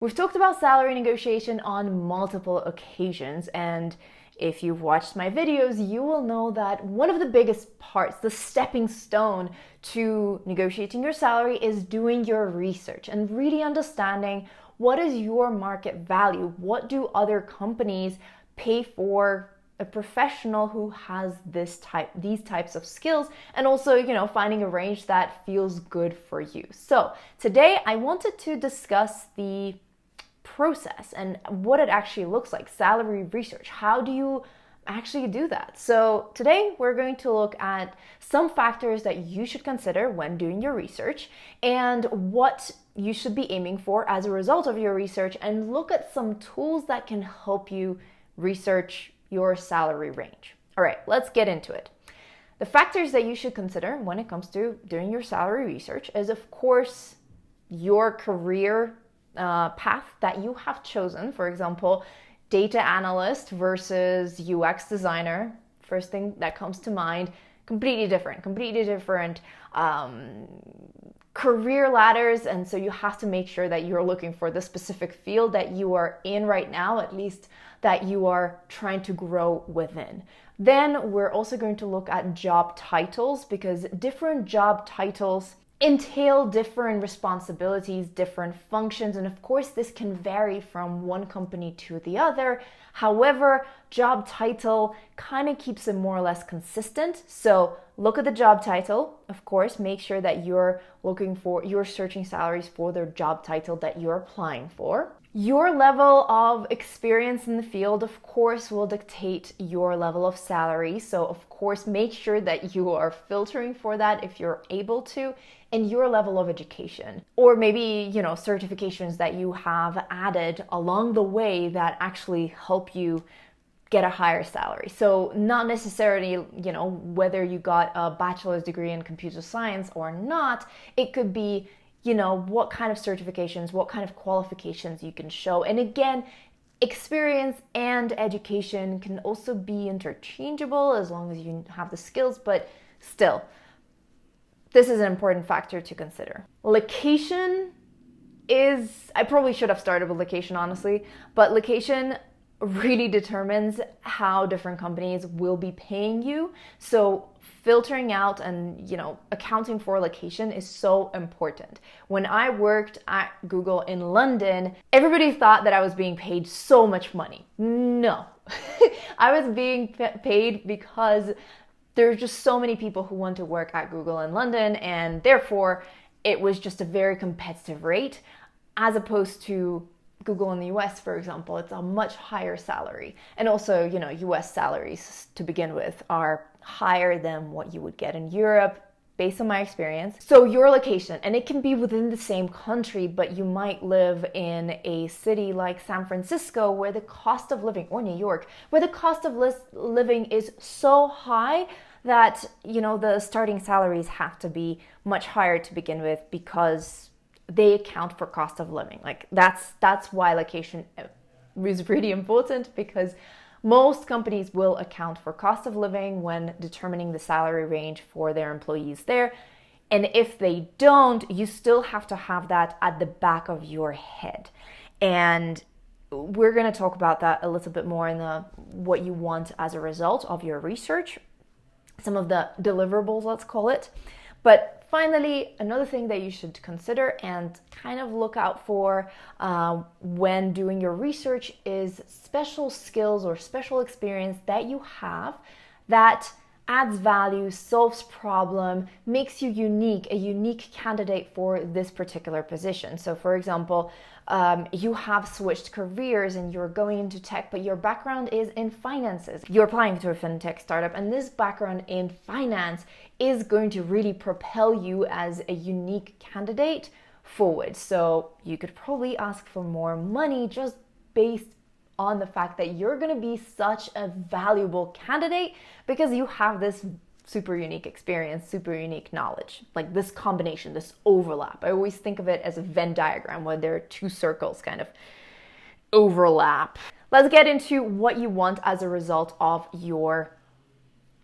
We've talked about salary negotiation on multiple occasions, and if you've watched my videos, you will know that one of the biggest parts, the stepping stone to negotiating your salary, is doing your research and really understanding what is your market value, what do other companies pay for a professional who has these types of skills, and also, finding a range that feels good for you. So today I wanted to discuss the process and what it actually looks like, salary research. How do you actually do that? So today we're going to look at some factors that you should consider when doing your research and what you should be aiming for as a result of your research, and look at some tools that can help you research your salary range. All right, let's get into it. The factors that you should consider when it comes to doing your salary research is, of course, your career path that you have chosen. For example, data analyst versus UX designer. First thing that comes to mind, completely different career ladders. And so you have to make sure that you're looking for the specific field that you are in right now, at least that you are trying to grow within. Then we're also going to look at job titles, because different job titles entail different responsibilities, different functions, and of course this can vary from one company to the other. However, job title kind of keeps it more or less consistent. So look at the job title. Of course, make sure that you're searching salaries for the job title that you're applying for. Your level of experience in the field, of course, will dictate your level of salary. So, of course, make sure that you are filtering for that if you're able to, and your level of education, or maybe, certifications that you have added along the way that actually help you get a higher salary. So not necessarily, whether you got a bachelor's degree in computer science or not. It could be, what kind of certifications, what kind of qualifications you can show. And again, experience and education can also be interchangeable as long as you have the skills, but still, this is an important factor to consider. Location I probably should have started with location, honestly, but location really determines how different companies will be paying you. So filtering out and, accounting for location is so important. When I worked at Google in London, everybody thought that I was being paid so much money. No, I was being paid because there's just so many people who want to work at Google in London, and therefore it was just a very competitive rate, as opposed to Google in the US, for example. It's a much higher salary. And also, US salaries to begin with are higher than what you would get in Europe, based on my experience. So your location, and it can be within the same country, but you might live in a city like San Francisco, where the cost of living, or New York, where the cost of living is so high that, the starting salaries have to be much higher to begin with, because they account for cost of living. Like that's why location is really important, because most companies will account for cost of living when determining the salary range for their employees there. And if they don't, you still have to have that at the back of your head. And we're going to talk about that a little bit more in what you want as a result of your research, some of the deliverables, let's call it. But finally, another thing that you should consider and kind of look out for when doing your research is special skills or special experience that you have that adds value, solves problem, makes you unique, a unique candidate for this particular position. So for example, you have switched careers and you're going into tech, but your background is in finances. You're applying to a fintech startup, and this background in finance is going to really propel you as a unique candidate forward. So you could probably ask for more money just based on the fact that you're going to be such a valuable candidate because you have this super unique experience, super unique knowledge, like this combination, this overlap. I always think of it as a Venn diagram where there are two circles kind of overlap. Let's get into what you want as a result of your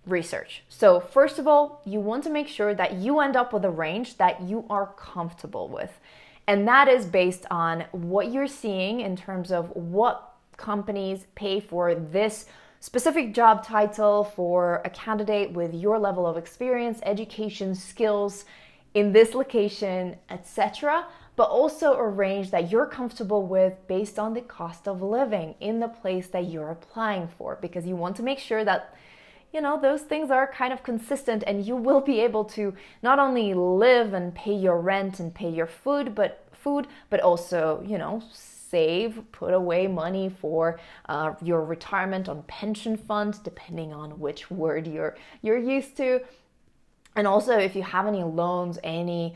research. So first of all, you want to make sure that you end up with a range that you are comfortable with. And that is based on what you're seeing in terms of what companies pay for this specific job title for a candidate with your level of experience, education, skills in this location, etc., but also a range that you're comfortable with based on the cost of living in the place that you're applying for, because you want to make sure that those things are kind of consistent and you will be able to not only live and pay your rent and pay your food, but also, save, put away money for your retirement on pension funds, depending on which word you're used to. And also if you have any loans, any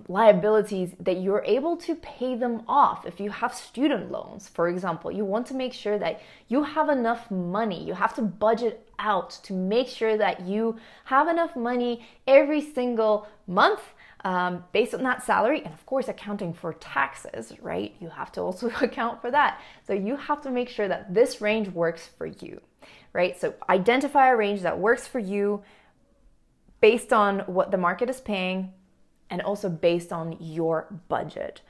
liabilities, that you're able to pay them off. If you have student loans, for example, you want to make sure that you have enough money. You have to budget out to make sure that you have enough money every single month based on that salary, and of course accounting for taxes, right? You have to also account for that. So you have to make sure that this range works for you, right? So identify a range that works for you based on what the market is paying, and also based on your budget,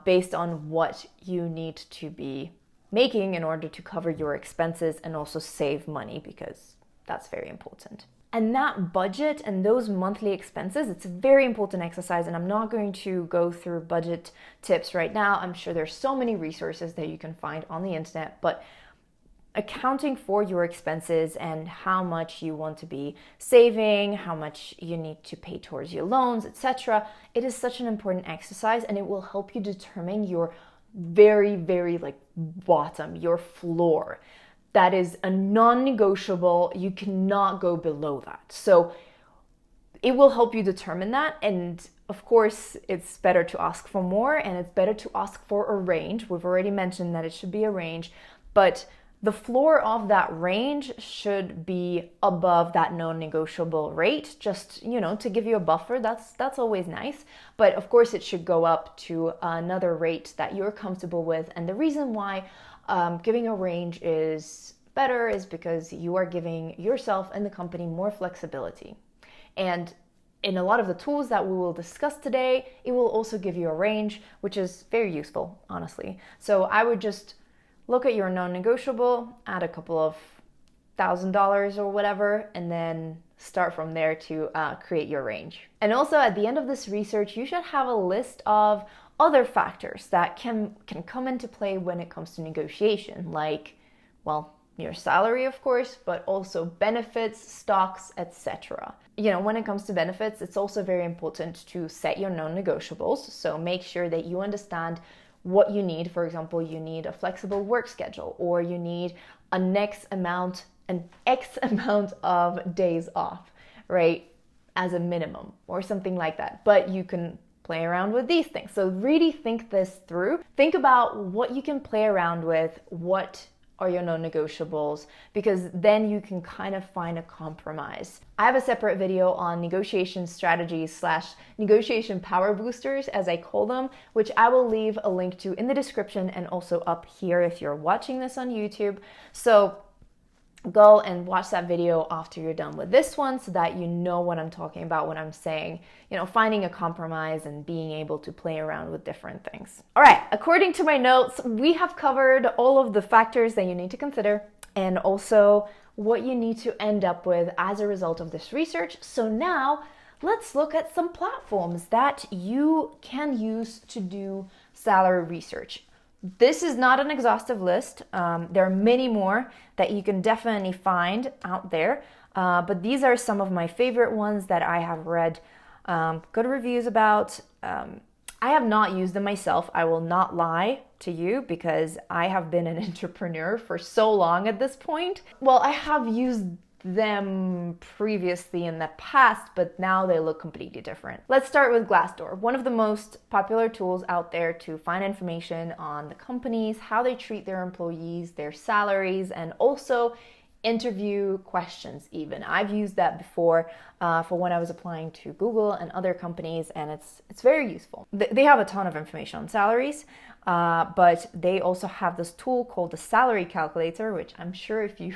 based on what you need to be making in order to cover your expenses and also save money, because that's very important. And that budget and those monthly expenses, it's a very important exercise, and I'm not going to go through budget tips right now. I'm sure there's so many resources that you can find on the internet, but accounting for your expenses and how much you want to be saving, how much you need to pay towards your loans, etc. It is such an important exercise, and it will help you determine your very, very bottom, your floor. That is a non-negotiable. You cannot go below that. So it will help you determine that. And of course, it's better to ask for more, and it's better to ask for a range. We've already mentioned that it should be a range, but the floor of that range should be above that non-negotiable rate, just, to give you a buffer. That's always nice. But of course, it should go up to another rate that you're comfortable with. And the reason why giving a range is better is because you are giving yourself and the company more flexibility. And in a lot of the tools that we will discuss today, it will also give you a range, which is very useful, honestly. So I would just look at your non-negotiable, add a couple of $1,000 or whatever, and then start from there to create your range. And also at the end of this research, you should have a list of other factors that can come into play when it comes to negotiation, like, your salary, of course, but also benefits, stocks, etc. When it comes to benefits, it's also very important to set your non-negotiables. So make sure that you understand what you need. For example, you need a flexible work schedule, or you need an X amount of days off, right? As a minimum, or something like that. But you can play around with these things. So really think this through. Think about what you can play around with, what are your non-negotiables, because then you can kind of find a compromise. I have a separate video on negotiation strategies / negotiation power boosters, as I call them, which I will leave a link to in the description and also up here if you're watching this on YouTube. So go and watch that video after you're done with this one, so that you know what I'm talking about when I'm saying, finding a compromise and being able to play around with different things. All right, according to my notes, we have covered all of the factors that you need to consider, and also what you need to end up with as a result of this research. So now let's look at some platforms that you can use to do salary research. This is not an exhaustive list. There are many more that you can definitely find out there. But these are some of my favorite ones that I have read good reviews about. I have not used them myself. I will not lie to you, because I have been an entrepreneur for so long at this point. Well, I have used them previously in the past, but now they look completely different. Let's start with Glassdoor, one of the most popular tools out there to find information on the companies, how they treat their employees, their salaries, and also interview questions even. I've used that before for when I was applying to Google and other companies, and it's very useful. They have a ton of information on salaries, but they also have this tool called the salary calculator, which I'm sure if you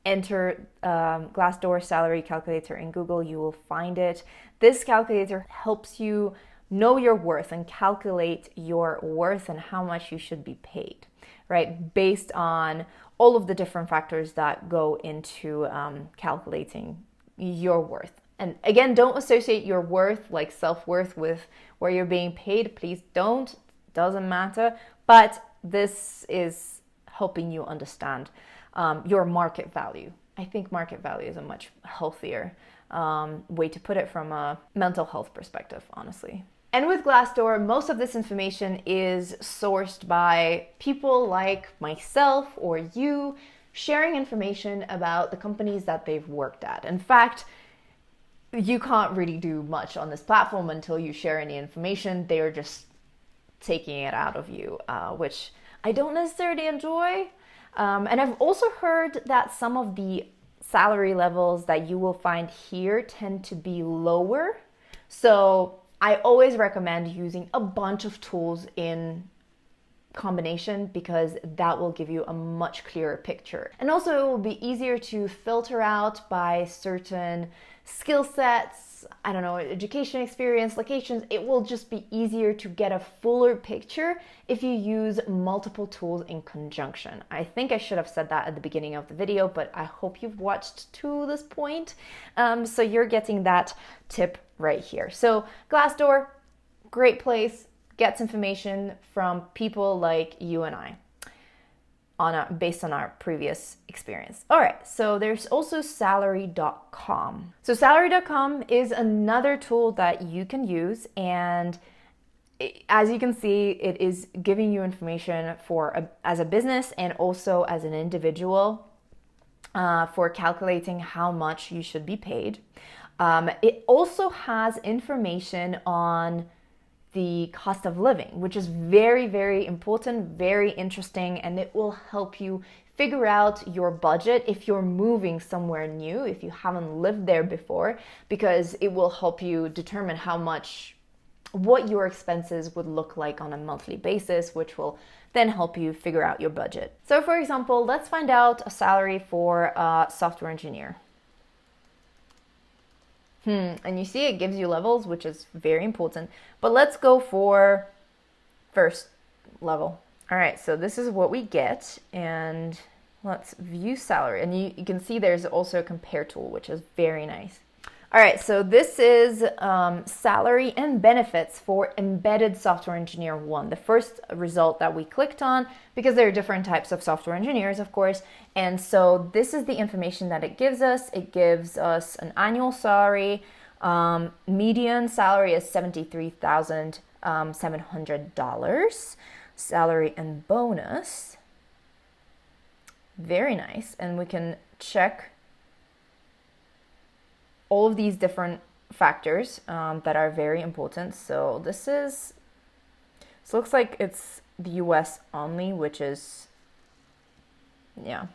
enter Glassdoor salary calculator in Google, you will find it. This calculator helps you know your worth and calculate your worth and how much you should be paid, right? Based on all of the different factors that go into calculating your worth. And again, don't associate your worth, like self-worth, with where you're being paid. Please don't. Doesn't matter. But this is helping you understand your market value. I think market value is a much healthier way to put it from a mental health perspective, honestly. And with Glassdoor, most of this information is sourced by people like myself or you sharing information about the companies that they've worked at. In fact, you can't really do much on this platform until you share any information. They are just taking it out of you, which I don't necessarily enjoy. And I've also heard that some of the salary levels that you will find here tend to be lower. So I always recommend using a bunch of tools in combination because that will give you a much clearer picture. And also it will be easier to filter out by certain skill sets, I don't know, education experience, locations. It will just be easier to get a fuller picture if you use multiple tools in conjunction. I think I should have said that at the beginning of the video, but I hope you've watched to this point. So you're getting that tip right here. So Glassdoor, great place, gets information from people like you and I based on our previous experience. All right, so there's also salary.com. So salary.com is another tool that you can use, and as you can see, it is giving you information as a business and also as an individual for calculating how much you should be paid. It also has information on the cost of living, which is very, very important, very interesting, and it will help you figure out your budget if you're moving somewhere new, if you haven't lived there before, because it will help you determine what your expenses would look like on a monthly basis, which will then help you figure out your budget. So for example, let's find out a salary for a software engineer. And you see it gives you levels, which is very important. But let's go for first level. All right, so this is what we get. And let's view salary. And you can see there's also a compare tool, which is very nice. All right, so this is salary and benefits for embedded software engineer 1, the first result that we clicked on, because there are different types of software engineers, of course. And so this is the information that it gives us. It gives us an annual salary. Median salary is $73,700. Salary and bonus. Very nice. And we can check all of these different factors that are very important. So this looks like it's the US only, which is, yeah,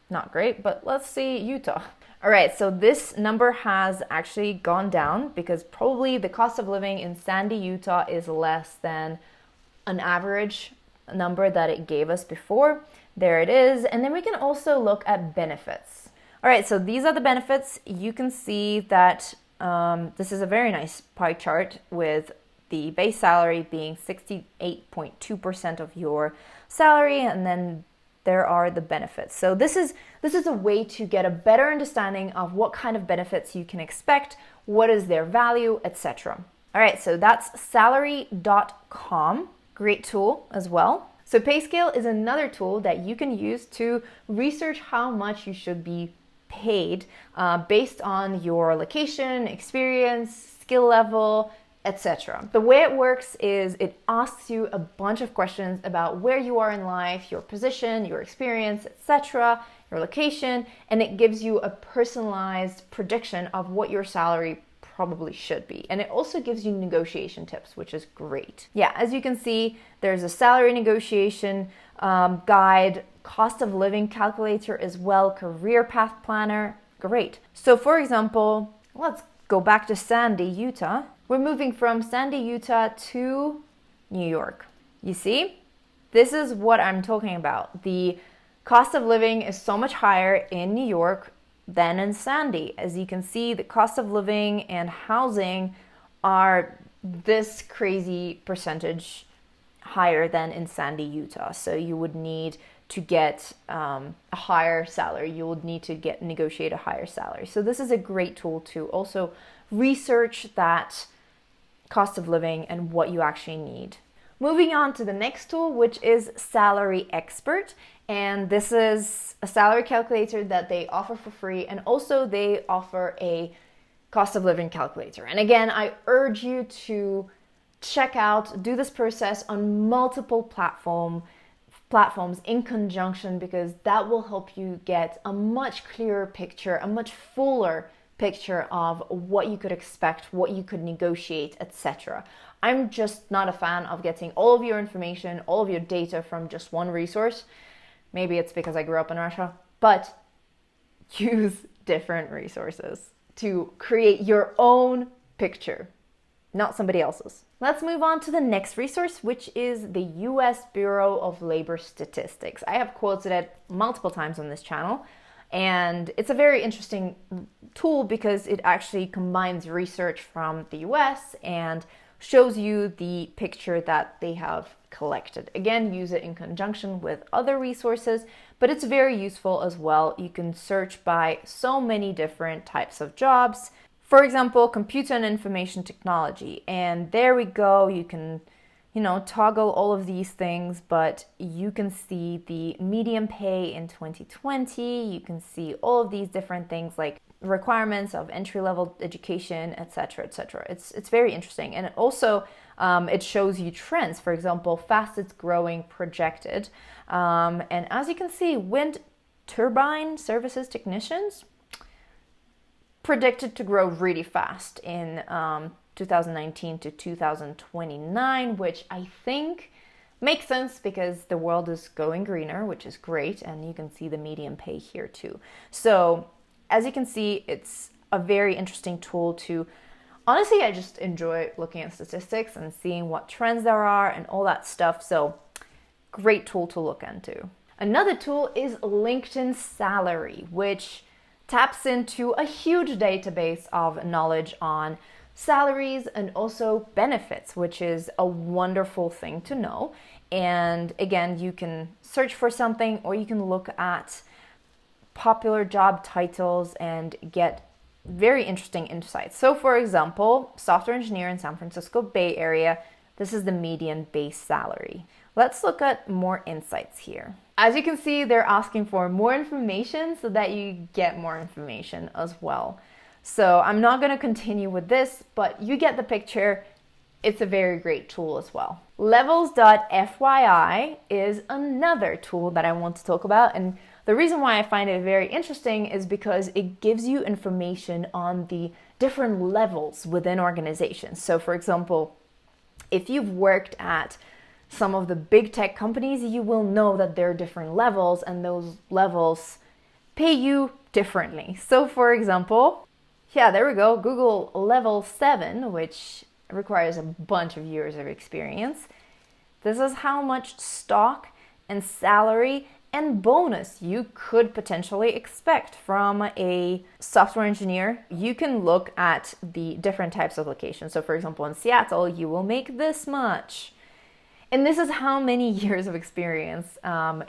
not great, but let's see Utah. All right, so this number has actually gone down because probably the cost of living in Sandy, Utah is less than an average number that it gave us before. There it is. And then we can also look at benefits. All right, so these are the benefits. You can see that this is a very nice pie chart with the base salary being 68.2% of your salary, and then there are the benefits. So this is a way to get a better understanding of what kind of benefits you can expect, what is their value, etc. All right, so that's salary.com. Great tool as well. So PayScale is another tool that you can use to research how much you should be paid based on your location, experience, skill level, etc. The way it works is it asks you a bunch of questions about where you are in life, your position, your experience, etc., your location, and it gives you a personalized prediction of what your salary probably should be. And it also gives you negotiation tips, which is great. Yeah, as you can see, there's a salary negotiation guide, cost of living calculator as well, career path planner. Great. So for example, let's go back to Sandy, Utah. We're moving from Sandy, Utah to New York. You see, this is what I'm talking about. The cost of living is so much higher in New York than in Sandy. As you can see, the cost of living and housing are this crazy percentage higher than in Sandy, Utah. So you would need to get a higher salary. You would need to negotiate a higher salary. So this is a great tool to also research that cost of living and what you actually need. Moving on to the next tool, which is Salary Expert. And this is a salary calculator that they offer for free. And also they offer a cost of living calculator. And again, I urge you to do this process on multiple platforms in conjunction, because that will help you get a much clearer picture, a much fuller picture of what you could expect, what you could negotiate, etc. I'm just not a fan of getting all of your information, all of your data from just one resource. Maybe it's because I grew up in Russia, but use different resources to create your own picture, not somebody else's. Let's move on to the next resource, which is the US Bureau of Labor Statistics. I have quoted it multiple times on this channel, and it's a very interesting tool because it actually combines research from the US and shows you the picture that they have collected. Again, use it in conjunction with other resources, but it's very useful as well. You can search by so many different types of jobs. For example, computer and information technology. And there we go. You can, toggle all of these things, but you can see the median pay in 2020. You can see all of these different things like requirements of entry-level education, etc., etc. It's very interesting. And it also it shows you trends. For example, fastest growing projected. And as you can see, wind turbine services technicians predicted to grow really fast in 2019 to 2029, which I think makes sense because the world is going greener, which is great. And you can see the median pay here too. So as you can see, it's a very interesting tool to, honestly, I just enjoy looking at statistics and seeing what trends there are and all that stuff. So great tool to look into. Another tool is LinkedIn Salary, which taps into a huge database of knowledge on salaries and also benefits, which is a wonderful thing to know. And again, you can search for something, or you can look at popular job titles and get very interesting insights. So for example, software engineer in San Francisco Bay Area, this is the median base salary. Let's look at more insights here. As you can see, they're asking for more information so that you get more information as well. So I'm not going to continue with this, but you get the picture. It's a very great tool as well. Levels.fyi is another tool that I want to talk about. And the reason why I find it very interesting is because it gives you information on the different levels within organizations. So for example, if you've worked at some of the big tech companies, you will know that there are different levels, and those levels pay you differently. So for example, there we go, Google level 7, which requires a bunch of years of experience. This is how much stock and salary and bonus you could potentially expect from a software engineer. You can look at the different types of locations. So for example, in Seattle, you will make this much. And this is how many years of experience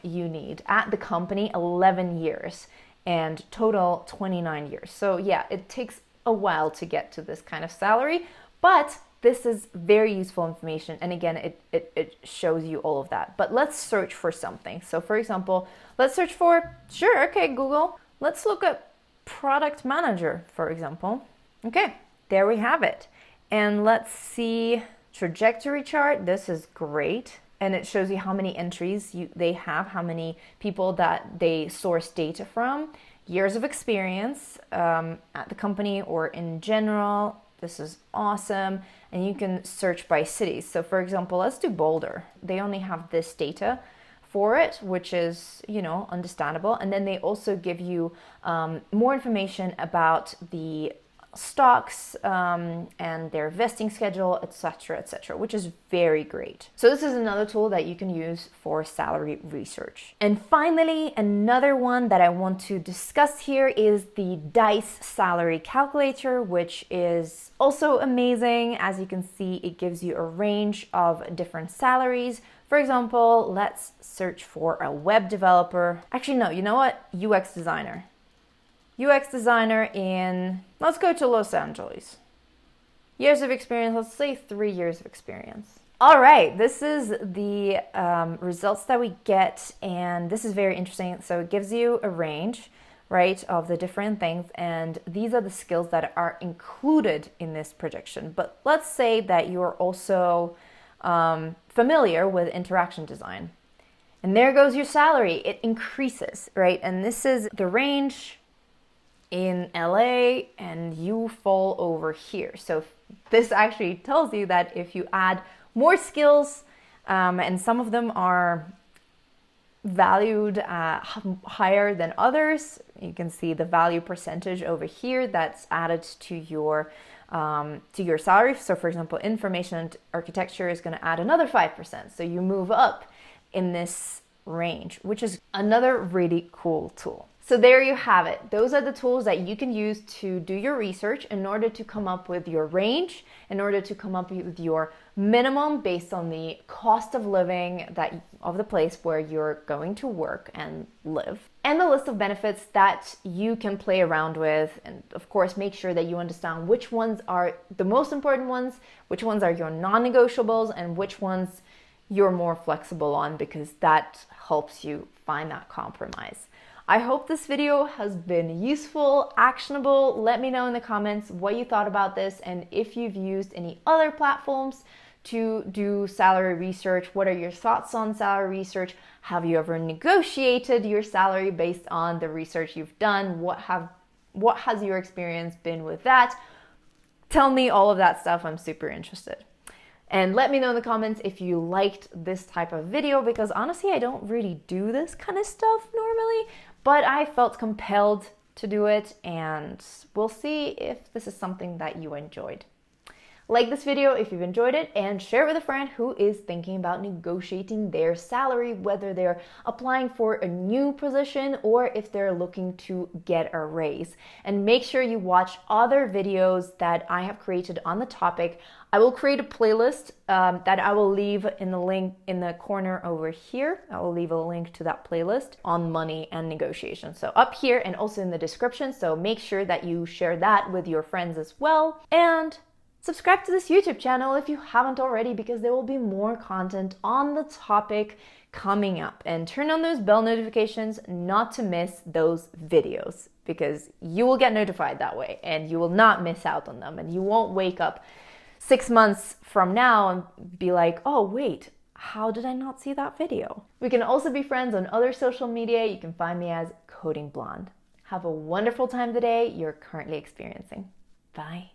you need. At the company, 11 years, and total 29 years. So it takes a while to get to this kind of salary, but this is very useful information. And again, it shows you all of that. But let's search for something. So for example, let's search for, Google. Let's look at product manager, for example. Okay, there we have it. And let's see trajectory chart. This is great. And it shows you how many entries they have, how many people that they source data from, years of experience at the company or in general. This is awesome. And you can search by cities. So for example, let's do Boulder. They only have this data for it, which is, understandable. And then they also give you more information about the stocks and their vesting schedule, etc., which is very great. So this is another tool that you can use for salary research. And finally, another one that I want to discuss here is the DICE salary calculator, which is also amazing. As you can see, it gives you a range of different salaries. For example, let's search for a web developer. Actually, no, you know what? UX designer. UX designer in, let's go to Los Angeles. Years of experience, let's say 3 years of experience. All right, this is the results that we get, and this is very interesting. So it gives you a range, right, of the different things, and these are the skills that are included in this prediction. But let's say that you are also familiar with interaction design. And there goes your salary. It increases, right? And this is the range in LA, and you fall over here. So this actually tells you that if you add more skills, and some of them are valued higher than others, you can see the value percentage over here that's added to your salary. So for example, information architecture is going to add another 5%. So you move up in this range, which is another really cool tool. So there you have it. Those are the tools that you can use to do your research in order to come up with your range, in order to come up with your minimum based on the cost of living of the place where you're going to work and live, and the list of benefits that you can play around with. And of course, make sure that you understand which ones are the most important ones, which ones are your non-negotiables, and which ones you're more flexible on, because that helps you find that compromise. I hope this video has been useful, actionable. Let me know in the comments what you thought about this, and if you've used any other platforms to do salary research. What are your thoughts on salary research? Have you ever negotiated your salary based on the research you've done? What has your experience been with that? Tell me all of that stuff. I'm super interested. And let me know in the comments if you liked this type of video, because honestly, I don't really do this kind of stuff normally, but I felt compelled to do it, and we'll see if this is something that you enjoyed. Like this video if you've enjoyed it, and share it with a friend who is thinking about negotiating their salary, whether they're applying for a new position or if they're looking to get a raise. And make sure you watch other videos that I have created on the topic. I will create a playlist that I will leave in the link in the corner over here. I will leave a link to that playlist on money and negotiation. So up here and also in the description. So make sure that you share that with your friends as well. And subscribe to this YouTube channel if you haven't already, because there will be more content on the topic coming up. And turn on those bell notifications not to miss those videos, because you will get notified that way and you will not miss out on them, and you won't wake up 6 months from now and be like, oh wait, how did I not see that video? We can also be friends on other social media. You can find me as Coding Blonde. Have a wonderful time today you're currently experiencing. Bye.